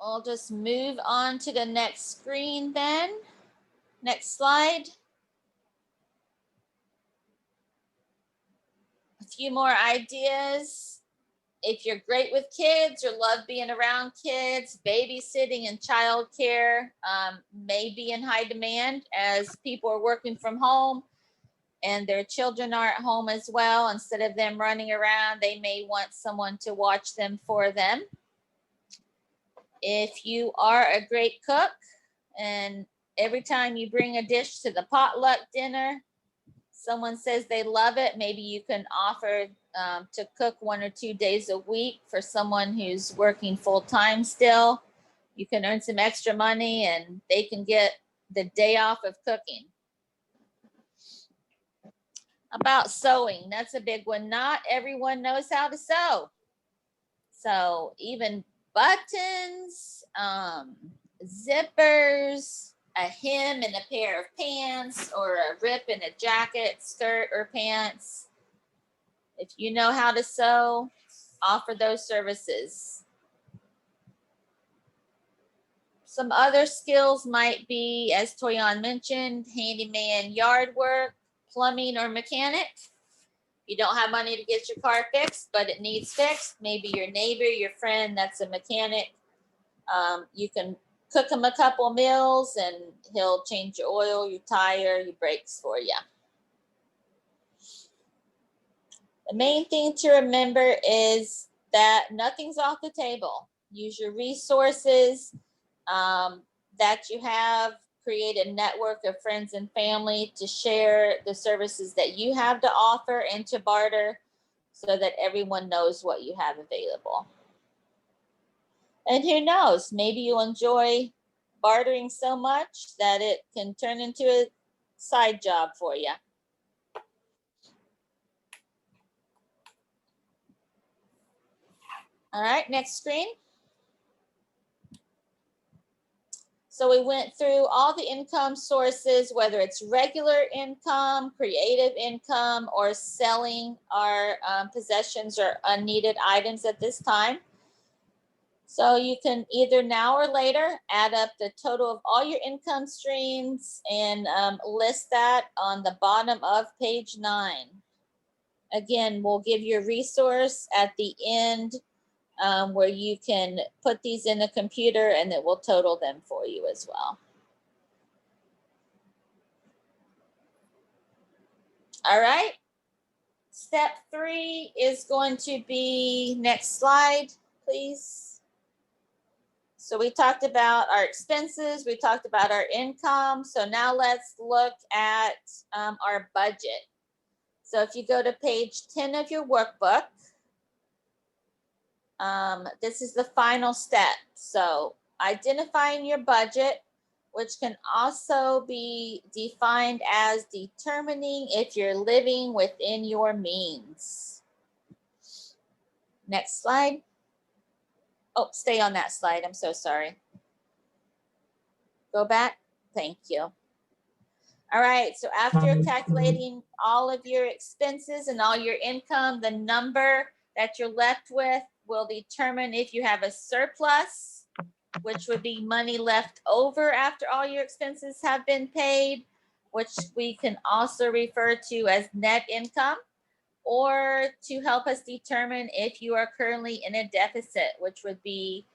I'll just move on to the next screen then. Next slide. A few more ideas. If you're great with kids or love being around kids, babysitting and childcare may be in high demand as people are working from home and their children are at home as well. Instead of them running around, they may want someone to watch them for them. If you are a great cook and every time you bring a dish to the potluck dinner, someone says they love it, maybe you can offer to cook 1 or 2 days a week for someone who's working full-time still. You can earn some extra money and they can get the day off of cooking. About sewing, that's a big one. Not everyone knows how to sew. So even buttons, zippers, a hem in a pair of pants, or a rip in a jacket, skirt, or pants. If you know how to sew, offer those services. Some other skills might be, as Toyan mentioned, handyman, yard work, plumbing, or mechanic. You don't have money to get your car fixed, but it needs fixed. Maybe your neighbor, your friend, that's a mechanic. You can cook him a couple meals and he'll change your oil, your tire, your brakes for you. The main thing to remember is that nothing's off the table. Use your resources that you have. Create a network of friends and family to share the services that you have to offer and to barter so that everyone knows what you have available. And who knows, maybe you'll enjoy bartering so much that it can turn into a side job for you. All right, next screen. So we went through all the income sources, whether it's regular income, creative income, or selling our possessions or unneeded items at this time. So you can either now or later add up the total of all your income streams and list that on the bottom of page 9. Again, we'll give you a resource at the end where you can put these in the computer and it will total them for you as well. All right. Step 3 is going to be, next slide, please. So we talked about our expenses, we talked about our income. So now let's look at our budget. So if you go to page 10 of your workbook, this is the final step. So identifying your budget, which can also be defined as determining if you're living within your means. Next slide. Oh, stay on that slide. I'm so sorry. Go back. Thank you. All right, so after calculating all of your expenses and all your income, the number that you're left with will determine if you have a surplus, which would be money left over after all your expenses have been paid, which we can also refer to as net income, or to help us determine if you are currently in a deficit, which would be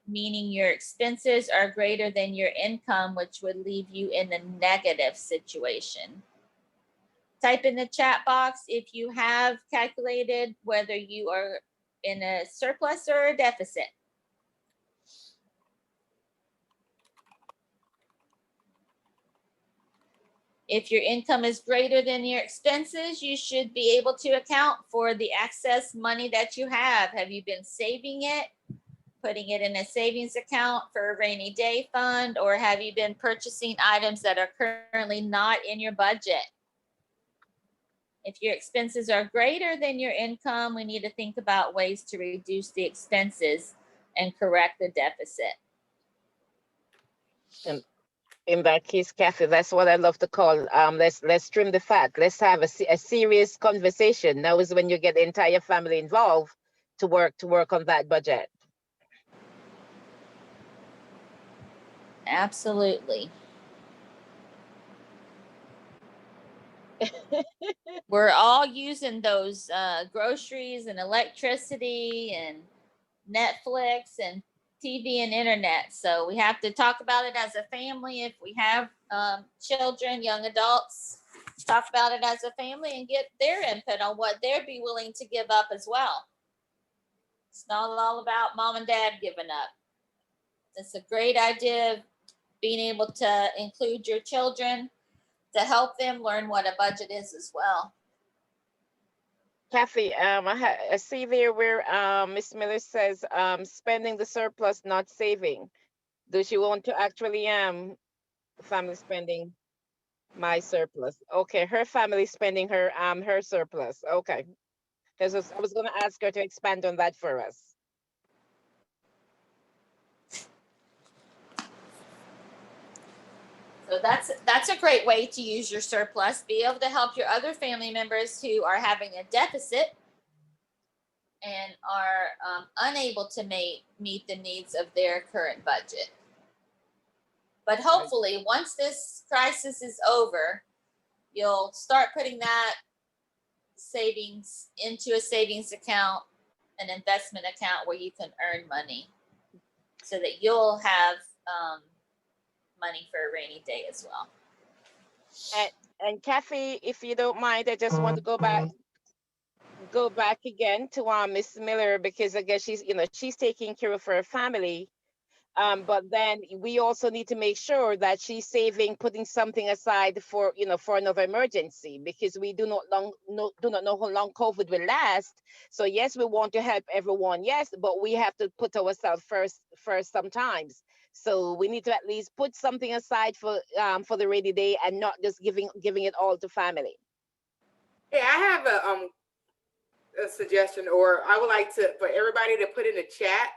meaning your expenses are greater than your income, which would leave you in a negative situation. Type in the chat box if you have calculated whether you are in a surplus or a deficit. If your income is greater than your expenses, you should be able to account for the excess money that you have. Have you been saving it, putting it in a savings account for a rainy day fund, or have you been purchasing items that are currently not in your budget? If your expenses are greater than your income, we need to think about ways to reduce the expenses and correct the deficit. In that case, Kathy, that's what I love to call, let's trim the fat. Let's have a serious conversation. Now is when you get the entire family involved to work on that budget. Absolutely. We're all using those groceries and electricity and Netflix and TV and internet. So we have to talk about it as a family. If we have children, young adults, talk about it as a family and get their input on what they'd be willing to give up as well. It's not all about mom and dad giving up. It's a great idea of being able to include your children to help them learn what a budget is as well. Kathy, I see there where Miss Miller says spending the surplus, not saving. Does she want to actually family spending my surplus? Okay, her family spending her surplus. Okay, because I was gonna ask her to expand on that for us. So that's a great way to use your surplus. Be able to help your other family members who are having a deficit and are unable to meet the needs of their current budget. But hopefully, once this crisis is over, you'll start putting that savings into a savings account, an investment account where you can earn money so that you'll have money for a rainy day as well. And Kathy, if you don't mind, I just want to go back again to Miss Miller, because I guess she's taking care of her family. But then we also need to make sure that she's saving, putting something aside for for another emergency, because we do not know how long COVID will last. So yes, we want to help everyone, yes, but we have to put ourselves first sometimes. So we need to at least put something aside for the rainy day, and not just giving it all to family. Hey, I have a suggestion, or I would like for everybody to put in the chat,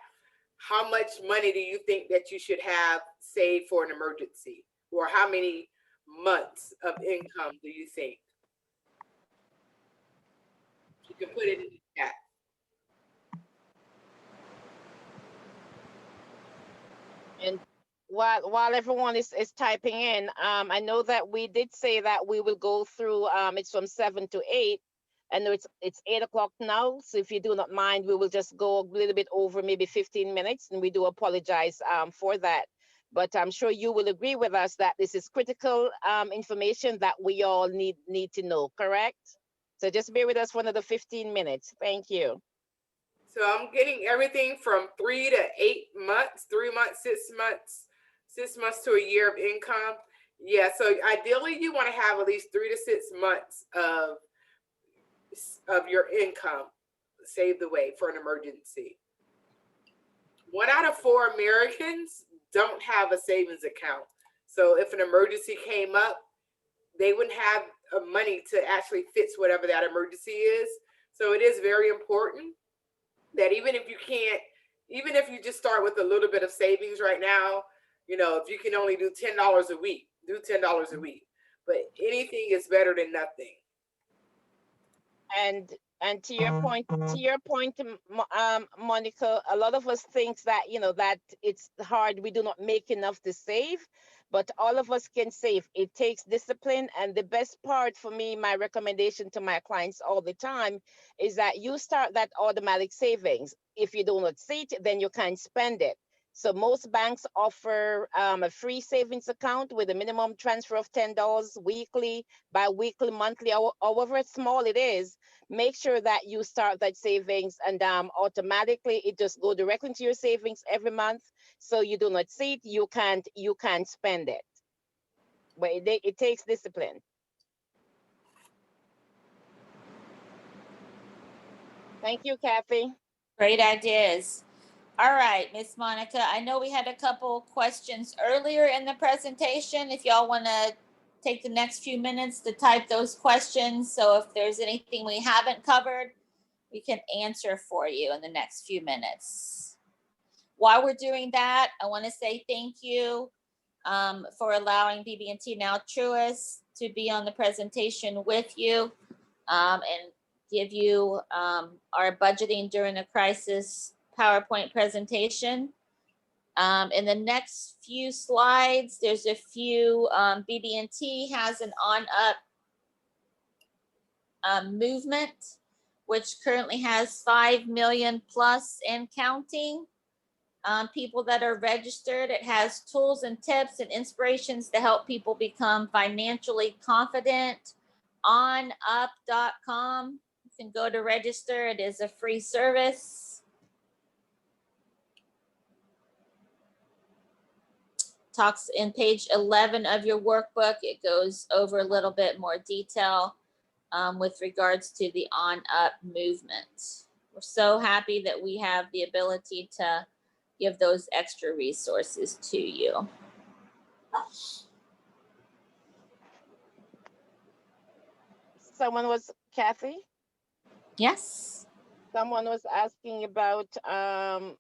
how much money do you think that you should have saved for an emergency? Or how many months of income do you think? You can put it in the chat. And while everyone is typing in, I know that we did say that we will go through, it's from 7 to 8. I know it's 8 o'clock now, so if you do not mind, we will just go a little bit over, maybe 15 minutes, and we do apologize for that. But I'm sure you will agree with us that this is critical information that we all need to know, correct? So just bear with us for another 15 minutes. Thank you. So I'm getting everything from 3 to 8 months, 3 months, 6 months, 6 months to a year of income. Yeah, so ideally you want to have at least 3 to 6 months of your income saved away for an emergency. 1 out of 4 Americans don't have a savings account. So if an emergency came up, they wouldn't have money to actually fix whatever that emergency is. So it is very important that even if you just start with a little bit of savings right now, if you can only do $10 a week, do $10 a week. But anything is better than nothing. And to your point, Monica, a lot of us think that that it's hard. We do not make enough to save, but all of us can save. It takes discipline, and the best part for me, my recommendation to my clients all the time, is that you start that automatic savings. If you do not see it, then you can't spend it. So most banks offer a free savings account with a minimum transfer of $10 weekly, bi-weekly, monthly, however small it is. Make sure that you start that savings, and automatically it just go directly into your savings every month. So you do not see it, you can't spend it. But it takes discipline. Thank you, Kathy. Great ideas. All right, Miss Monica, I know we had a couple questions earlier in the presentation. If y'all want to take the next few minutes to type those questions, so if there's anything we haven't covered, we can answer for you in the next few minutes. While we're doing that, I want to say thank you for allowing BB&T Now Truist to be on the presentation with you and give you our budgeting during a crisis PowerPoint presentation. In the next few slides, there's a few, BB&T has an on-up movement, which currently has 5 million plus and counting people that are registered. It has tools and tips and inspirations to help people become financially confident. OnUp.com. You can go to register. It is a free service. Talks in page 11 of your workbook. It goes over a little bit more detail with regards to the OnUp movement. We're so happy that we have the ability to give those extra resources to you. Kathy? Yes. Someone was asking about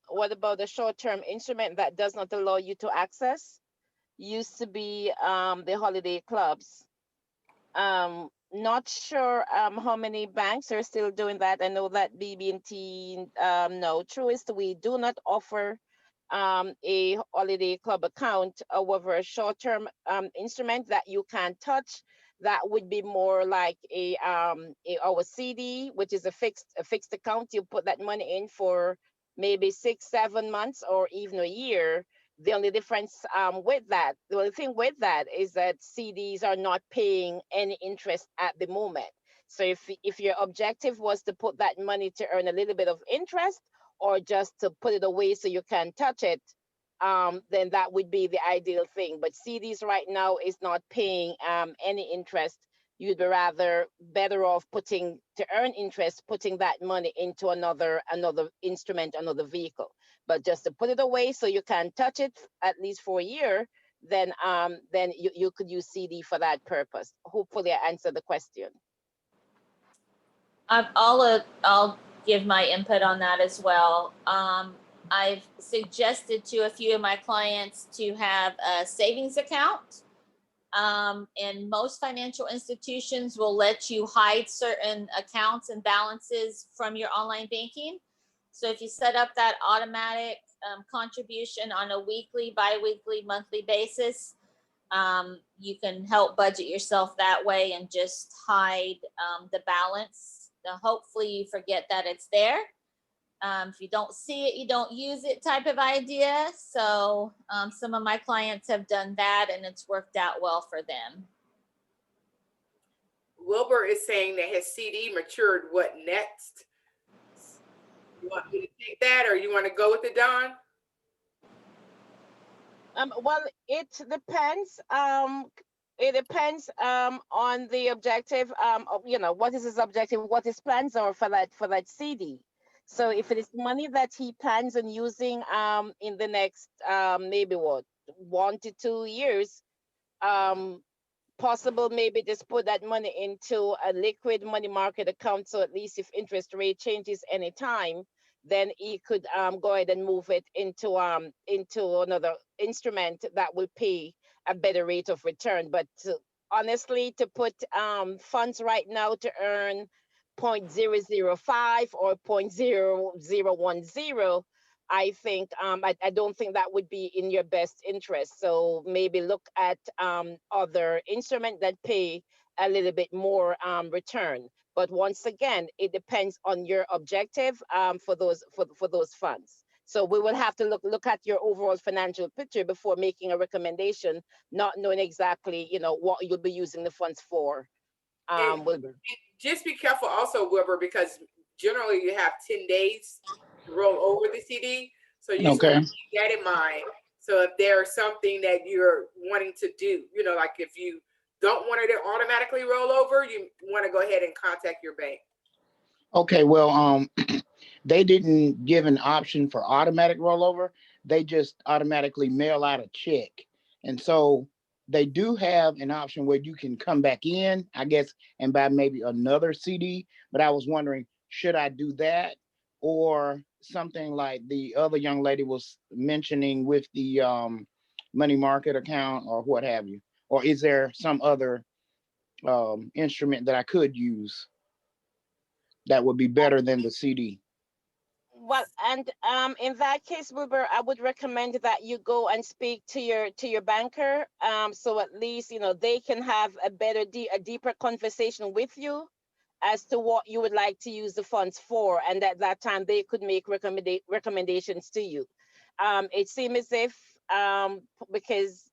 what about the short-term instrument that does not allow you to access? Used to be the holiday clubs. Not sure how many banks are still doing that. I know that BB&T, no, Truist, we do not offer a holiday club account. However, a short-term instrument that you can touch, that would be more like our CD, which is a fixed account. You put that money in for maybe 6-7 months or even a year. The only difference with that, the only thing with that is that CDs are not paying any interest at the moment. So if your objective was to put that money to earn a little bit of interest or just to put it away so you can touch it, then that would be the ideal thing. But CDs right now is not paying any interest. You'd be rather better off to earn interest, putting that money into another instrument, another vehicle. But just to put it away so you can touch it at least for a year, then you could use CD for that purpose. Hopefully I answered the question. I'll give my input on that as well. I've suggested to a few of my clients to have a savings account. And most financial institutions will let you hide certain accounts and balances from your online banking. So if you set up that automatic contribution on a weekly, bi-weekly, monthly basis, you can help budget yourself that way and just hide the balance. Hopefully you forget that it's there. If you don't see it, you don't use it type of idea. So some of my clients have done that and it's worked out well for them. Wilbur is saying that his CD matured. What next? You want me to take that or you want to go with it, Don? Well, it depends. It depends on the objective. What is his objective? What his plans are for that CD. So if it is money that he plans on using in the next maybe 1 to 2 years, possible maybe just put that money into a liquid money market account. So at least if interest rate changes anytime, then he could go ahead and move it into another instrument that will pay a better rate of return. But honestly, to put funds right now to earn 0.005 or 0.0010, I think I don't think that would be in your best interest. So maybe look at other instruments that pay a little bit more return. But once again, it depends on your objective for those funds. So we will have to look at your overall financial picture before making a recommendation, not knowing exactly what you'll be using the funds for. Wilbur. Just be careful also, Wilbur, because generally you have 10 days to roll over the CD. So you Okay. should keep that in mind. So if there's something that you're wanting to do, like if you don't want it to automatically roll over, you want to go ahead and contact your bank. Okay, well, they didn't give an option for automatic rollover. They just automatically mail out a check. And so they do have an option where you can come back in, I guess, and buy maybe another CD. But I was wondering, should I do that or something like the other young lady was mentioning with the money market account or what have you? Or is there some other instrument that I could use that would be better than the CD? Well, and in that case, Wilbur, I would recommend that you go and speak to your banker. So at least they can have a deeper conversation with you as to what you would like to use the funds for, and at that time they could make recommendations to you. It seems as if because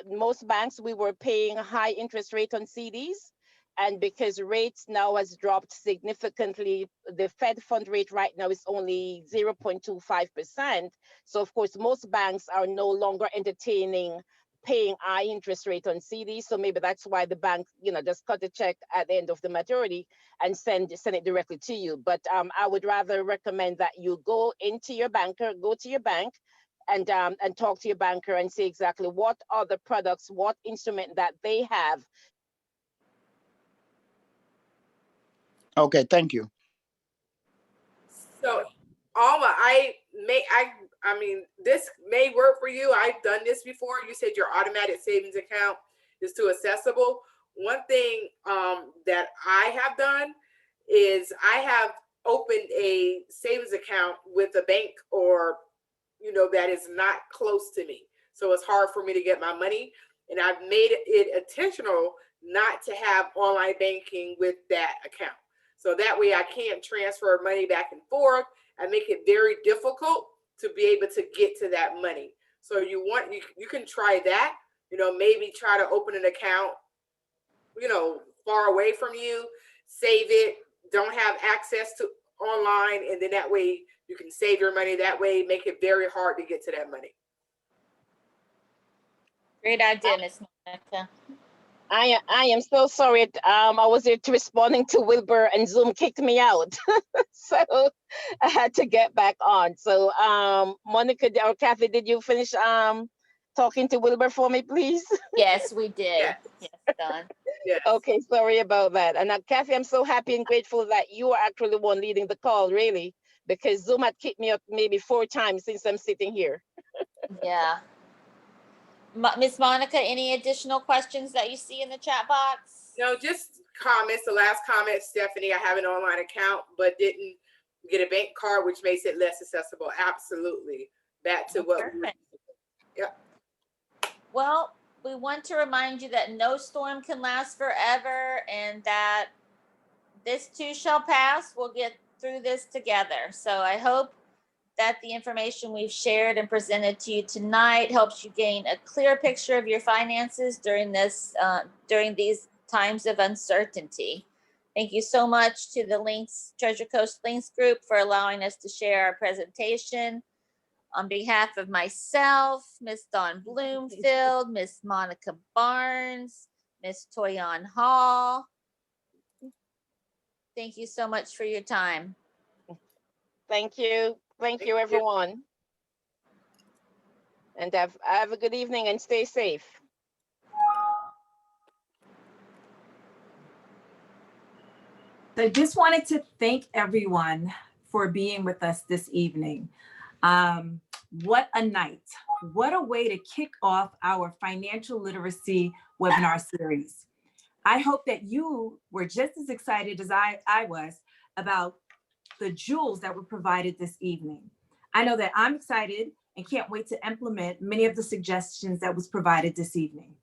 most banks we were paying a high interest rate on CDs. And because rates now has dropped significantly, the Fed fund rate right now is only 0.25%. So of course, most banks are no longer entertaining paying high interest rate on CDs. So maybe that's why the bank, just cut the check at the end of the maturity and send it directly to you. But I would rather recommend that you go to your bank and talk to your banker and see exactly what are the products, what instrument that they have. Okay, thank you. So, Alma, I mean, this may work for you. I've done this before. You said your automatic savings account is too accessible. One thing that I have done is I have opened a savings account with a bank or, that is not close to me. So it's hard for me to get my money. And I've made it intentional not to have online banking with that account. So that way I can't transfer money back and forth and make it very difficult to be able to get to that money. So you can try that, maybe try to open an account, far away from you, save it, don't have access to online. And then that way you can save your money that way, make it very hard to get to that money. Great idea, Ms. Monica. I am so sorry. I was responding to Wilbur and Zoom kicked me out. So I had to get back on. So Monica or Kathy, did you finish talking to Wilbur for me, please? Yes, we did. Yes. Yes, done. Yes. Okay, sorry about that. And Kathy, I'm so happy and grateful that you are actually the one leading the call, really, because Zoom had kicked me up maybe 4 times since I'm sitting here. Yeah. Ms. Monica, any additional questions that you see in the chat box? No, just comments. The last comment, Stephanie, I have an online account, but didn't get a bank card, which makes it less accessible. Absolutely. Back to what we were. Yep. Well, we want to remind you that no storm can last forever and that this too shall pass. We'll get through this together. So I hope that the information we've shared and presented to you tonight helps you gain a clear picture of your finances during these times of uncertainty. Thank you so much to the Treasure Coast Links group for allowing us to share our presentation. On behalf of myself, Ms. Dawn Bloomfield, Ms. Monica Barnes, Ms. Toyon Hall, thank you so much for your time. Thank you. Thank you, everyone. And have a good evening and stay safe. I just wanted to thank everyone for being with us this evening. What a night. What a way to kick off our financial literacy webinar series. I hope that you were just as excited as I was about the jewels that were provided this evening. I know that I'm excited and can't wait to implement many of the suggestions that was provided this evening.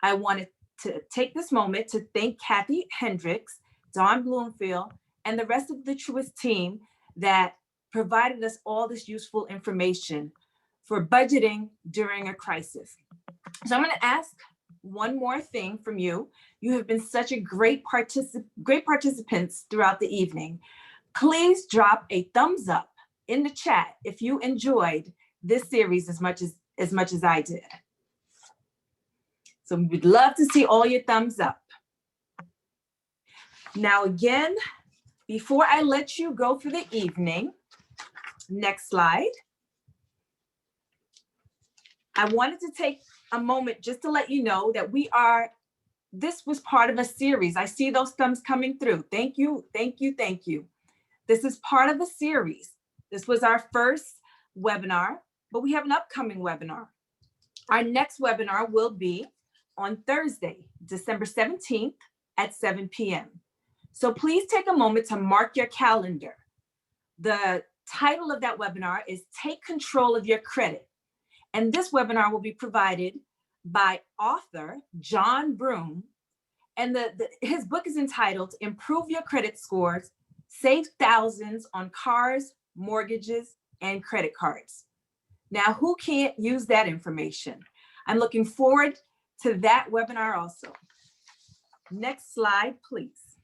I wanted to take this moment to thank Kathy Hendricks, Dawn Bloomfield, and the rest of the Truist team that provided us all this useful information for budgeting during a crisis. So I'm going to ask one more thing from you. You have been such a great participants throughout the evening. Please drop a thumbs up in the chat if you enjoyed this series as much as I did. So we'd love to see all your thumbs up. Now again, before I let you go for the evening, next slide. I wanted to take a moment just to let you know that this was part of a series. I see those thumbs coming through. Thank you, thank you, thank you. This is part of a series. This was our first webinar, but we have an upcoming webinar. Our next webinar will be on Thursday, December 17th at 7 p.m. So please take a moment to mark your calendar. The title of that webinar is Take Control of Your Credit. And this webinar will be provided by author John Broome. And his book is entitled Improve Your Credit Scores, Save Thousands on Cars, Mortgages, and Credit Cards. Now, who can't use that information? I'm looking forward to that webinar also. Next slide, please.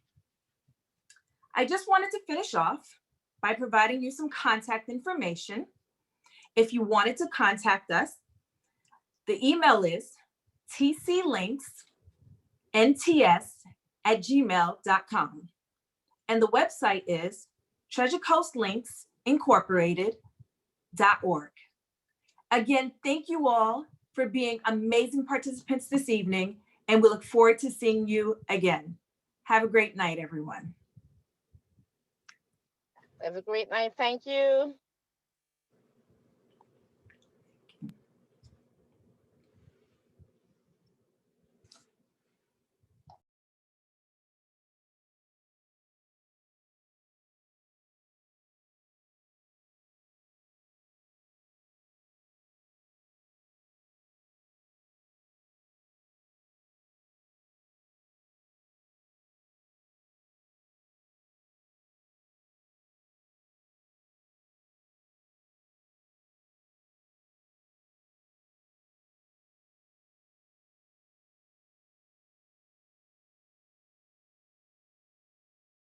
I just wanted to finish off by providing you some contact information. If you wanted to contact us, the email is tclinksnts@gmail.com. And the website is treasurecoastlinksincorporated.org. Again, thank you all for being amazing participants this evening, and we look forward to seeing you again. Have a great night, everyone. Have a great night. Thank you.